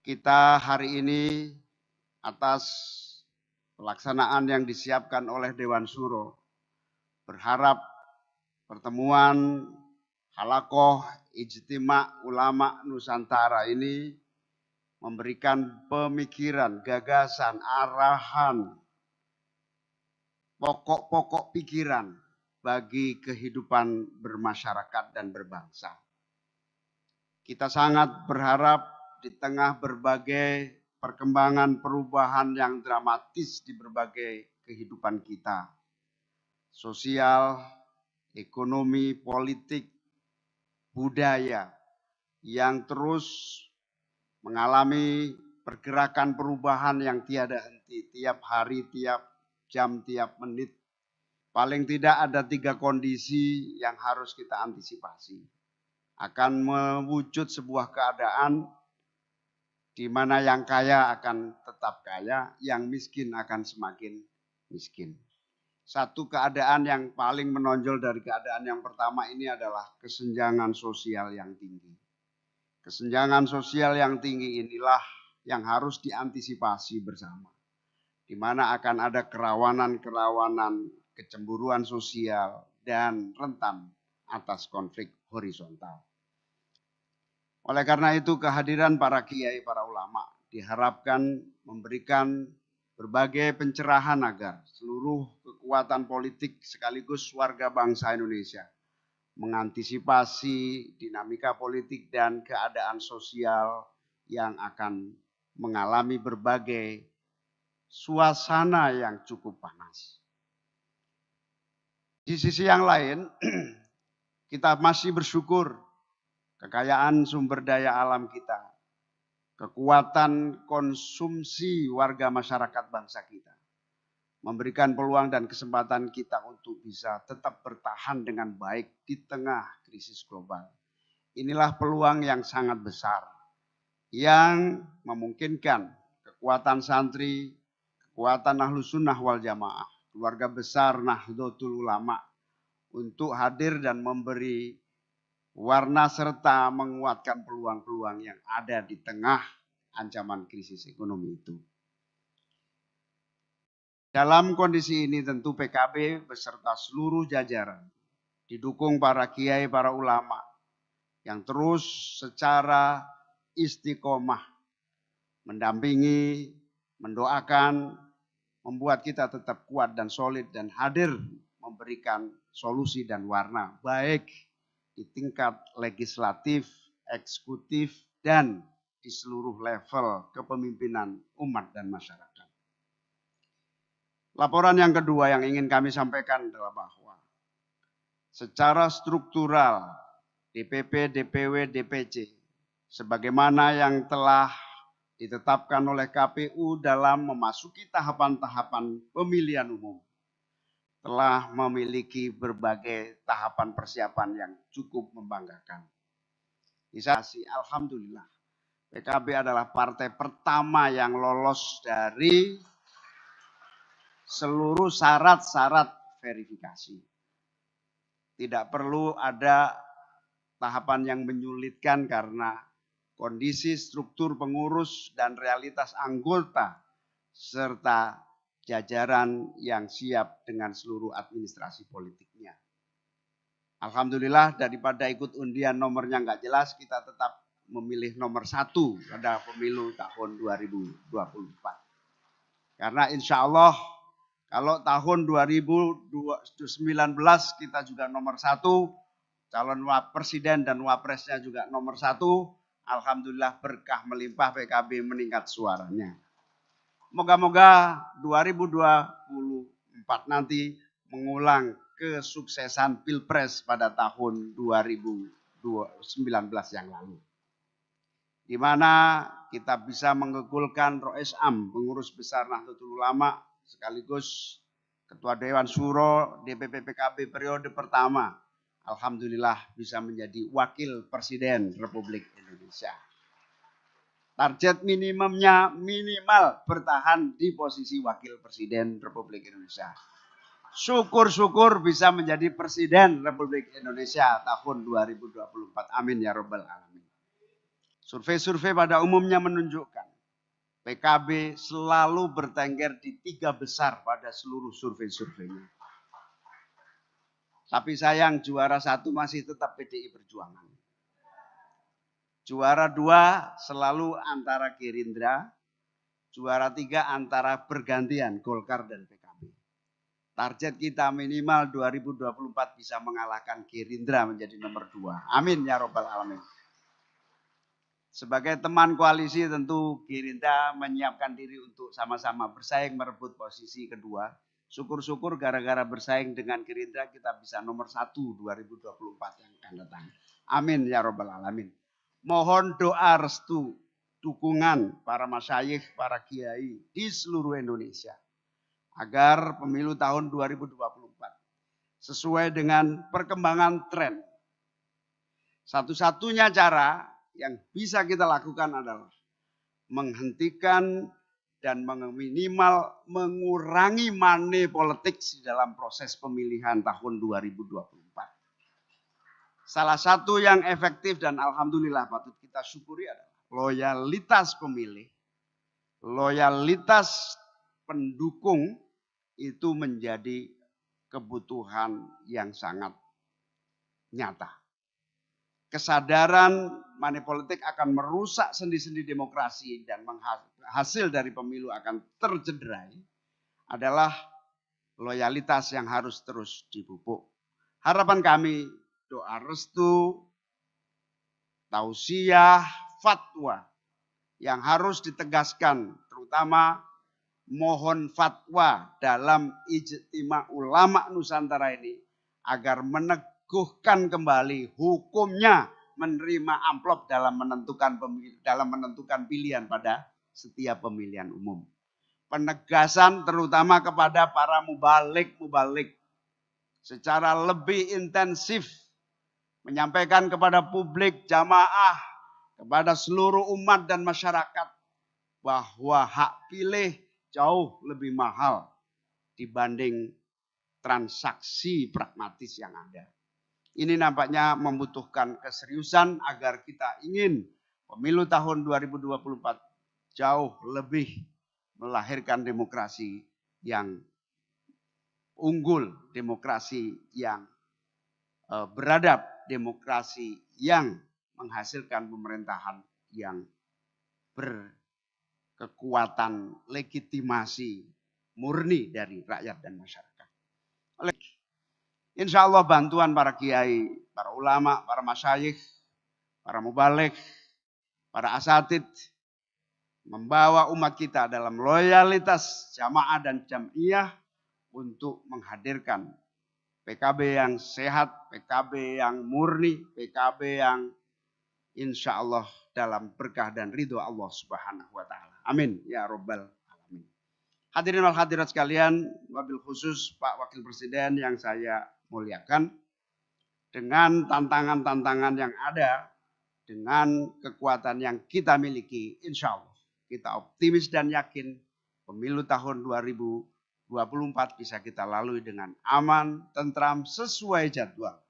Kita hari ini atas pelaksanaan yang disiapkan oleh Dewan Suro berharap pertemuan Halakoh Ijtima Ulama Nusantara ini memberikan pemikiran, gagasan, arahan, pokok-pokok pikiran bagi kehidupan bermasyarakat dan berbangsa. Kita sangat berharap di tengah berbagai perkembangan perubahan yang dramatis di berbagai kehidupan kita, sosial, ekonomi, politik, budaya, yang terus mengalami pergerakan perubahan yang tiada henti, tiap hari, tiap jam, tiap menit. Paling tidak ada 3 kondisi yang harus kita antisipasi. Akan mewujud sebuah keadaan di mana yang kaya akan tetap kaya, yang miskin akan semakin miskin. Satu keadaan yang paling menonjol dari keadaan yang pertama ini adalah kesenjangan sosial yang tinggi. Kesenjangan sosial yang tinggi inilah yang harus diantisipasi bersama. Di mana akan ada kerawanan-kerawanan, kecemburuan sosial, dan rentan atas konflik horizontal. Oleh karena itu kehadiran para kiai, para ulama diharapkan memberikan berbagai pencerahan agar seluruh kekuatan politik sekaligus warga bangsa Indonesia mengantisipasi dinamika politik dan keadaan sosial yang akan mengalami berbagai suasana yang cukup panas. Di sisi yang lain, kita masih bersyukur kekayaan sumber daya alam kita, kekuatan konsumsi warga masyarakat bangsa kita, memberikan peluang dan kesempatan kita untuk bisa tetap bertahan dengan baik di tengah krisis global. Inilah peluang yang sangat besar yang memungkinkan kekuatan santri, kekuatan Ahlus Sunnah wal Jamaah, keluarga besar Nahdlatul Ulama untuk hadir dan memberi warna serta menguatkan peluang-peluang yang ada di tengah ancaman krisis ekonomi itu. Dalam kondisi ini tentu PKB beserta seluruh jajaran didukung para kiai, para ulama yang terus secara istiqomah mendampingi, mendoakan, membuat kita tetap kuat dan solid dan hadir memberikan solusi dan warna baik di tingkat legislatif, eksekutif, dan di seluruh level kepemimpinan umat dan masyarakat. Laporan yang kedua yang ingin kami sampaikan adalah bahwa secara struktural DPP, DPW, DPC sebagaimana yang telah ditetapkan oleh KPU dalam memasuki tahapan-tahapan pemilihan umum telah memiliki berbagai tahapan persiapan yang cukup membanggakan. Alhamdulillah, PKB adalah partai pertama yang lolos dari seluruh syarat-syarat verifikasi. Tidak perlu ada tahapan yang menyulitkan karena kondisi struktur pengurus dan realitas anggota serta jajaran yang siap dengan seluruh administrasi politiknya. Alhamdulillah daripada ikut undian nomornya nggak jelas, kita tetap memilih nomor 1 pada pemilu tahun 2024. Karena insya Allah kalau tahun 2019 kita juga nomor 1, calon presiden dan wapresnya juga nomor 1, alhamdulillah berkah melimpah PKB meningkat suaranya. Moga-moga 2024 nanti mengulang kesuksesan Pilpres pada tahun 2019 yang lalu. Di mana kita bisa menggugulkan Rois Am, pengurus besar Nahdlatul Ulama, sekaligus Ketua Dewan Suro DPP PKB periode pertama. Alhamdulillah bisa menjadi Wakil Presiden Republik Indonesia. Target minimumnya minimal bertahan di posisi Wakil Presiden Republik Indonesia. Syukur-syukur bisa menjadi Presiden Republik Indonesia tahun 2024. Amin ya Rabbal Alamin. Survei-survei pada umumnya menunjukkan PKB selalu bertengger di 3 besar pada seluruh survei-surveinya. Tapi sayang juara 1 masih tetap PDI Perjuangan. Juara 2 selalu antara Gerindra, juara 3 antara bergantian Golkar dan PKB. Target kita minimal 2024 bisa mengalahkan Gerindra menjadi nomor 2. Amin ya robbal alamin. Sebagai teman koalisi tentu Gerindra menyiapkan diri untuk sama-sama bersaing merebut posisi kedua. Syukur-syukur gara-gara bersaing dengan Gerindra kita bisa nomor 1 2024 yang akan datang. Amin ya robbal alamin. Mohon doa restu, dukungan para masyayikh, para kiai di seluruh Indonesia. Agar pemilu tahun 2024 sesuai dengan perkembangan tren. Satu-satunya cara yang bisa kita lakukan adalah menghentikan dan minimal mengurangi money politics di dalam proses pemilihan tahun 2024. Salah satu yang efektif dan alhamdulillah patut kita syukuri adalah loyalitas pemilih, loyalitas pendukung itu menjadi kebutuhan yang sangat nyata. Kesadaran money politik akan merusak sendi-sendi demokrasi dan hasil dari pemilu akan tercederai adalah loyalitas yang harus terus dipupuk. Harapan kami doa restu, tausiah, fatwa yang harus ditegaskan, terutama mohon fatwa dalam ijtima ulama Nusantara ini agar meneguhkan kembali hukumnya menerima amplop dalam menentukan pilihan pada setiap pemilihan umum. Penegasan terutama kepada para mubalik secara lebih intensif menyampaikan kepada publik, jamaah, kepada seluruh umat dan masyarakat bahwa hak pilih jauh lebih mahal dibanding transaksi pragmatis yang ada. Ini nampaknya membutuhkan keseriusan agar kita ingin pemilu tahun 2024 jauh lebih melahirkan demokrasi yang unggul, demokrasi yang beradab, demokrasi yang menghasilkan pemerintahan yang berkekuatan legitimasi murni dari rakyat dan masyarakat. Insya Allah bantuan para kiai, para ulama, para masyayikh, para mubalik, para asatid membawa umat kita dalam loyalitas jamaah dan jam'iyah untuk menghadirkan PKB yang sehat, PKB yang murni, PKB yang insya Allah dalam berkah dan ridho Allah Subhanahu wa Ta'ala. Amin ya robbal alamin. Hadirin wal hadirat sekalian, wabil khusus Pak Wakil Presiden yang saya muliakan, dengan tantangan-tantangan yang ada, dengan kekuatan yang kita miliki, insya Allah kita optimis dan yakin pemilu tahun 2024 bisa kita lalui dengan aman, tentram, sesuai jadwal.